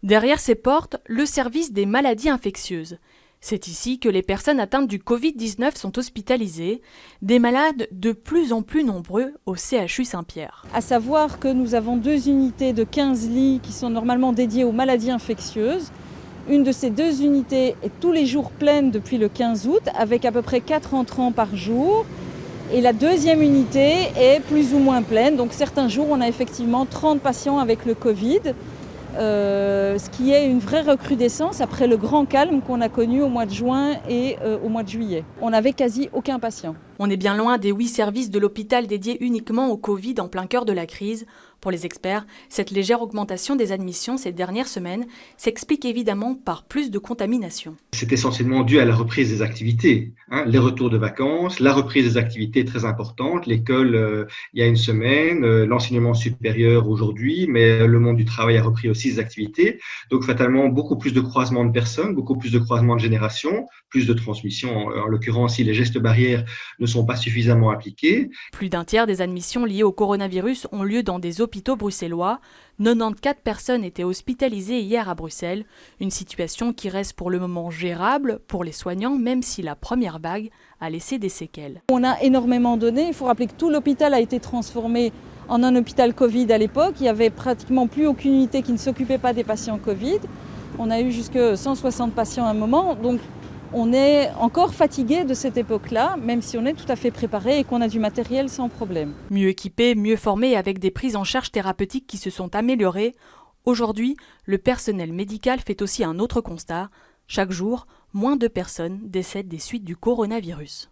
Derrière ces portes, le service des maladies infectieuses. C'est ici que les personnes atteintes du Covid-19 sont hospitalisées, des malades de plus en plus nombreux au CHU Saint-Pierre. À savoir que nous avons 2 unités de 15 lits qui sont normalement dédiées aux maladies infectieuses. Une de ces 2 unités est tous les jours pleine depuis le 15 août, avec à peu près 4 entrants par jour. Et la 2e unité est plus ou moins pleine, donc certains jours on a effectivement 30 patients avec le Covid. Ce qui est une vraie recrudescence après le grand calme qu'on a connu au mois de juin et au mois de juillet. On n'avait quasi aucun patient. On est bien loin des 8 services de l'hôpital dédiés uniquement au Covid en plein cœur de la crise. Pour les experts, cette légère augmentation des admissions ces dernières semaines s'explique évidemment par plus de contamination. C'est essentiellement dû à la reprise des activités, les retours de vacances, la reprise des activités est très importante, l'école il y a une semaine, l'enseignement supérieur aujourd'hui, mais le monde du travail a repris aussi ses activités. Donc fatalement, beaucoup plus de croisements de personnes, beaucoup plus de croisements de générations, plus de transmission. En l'occurrence, si les gestes barrières ne sont pas suffisamment appliqués. Plus d'un tiers des admissions liées au coronavirus ont lieu dans des hôpitaux bruxellois. 94 personnes étaient hospitalisées hier à Bruxelles, une situation qui reste pour le moment gérable pour les soignants, même si la première vague a laissé des séquelles. On a énormément donné, il faut rappeler que tout l'hôpital a été transformé en un hôpital Covid à l'époque, il n'y avait pratiquement plus aucune unité qui ne s'occupait pas des patients Covid. On a eu jusque 160 patients à un moment, donc on est encore fatigué de cette époque-là, même si on est tout à fait préparé et qu'on a du matériel sans problème. Mieux équipé, mieux formé, avec des prises en charge thérapeutiques qui se sont améliorées, aujourd'hui, le personnel médical fait aussi un autre constat. Chaque jour, moins de personnes décèdent des suites du coronavirus.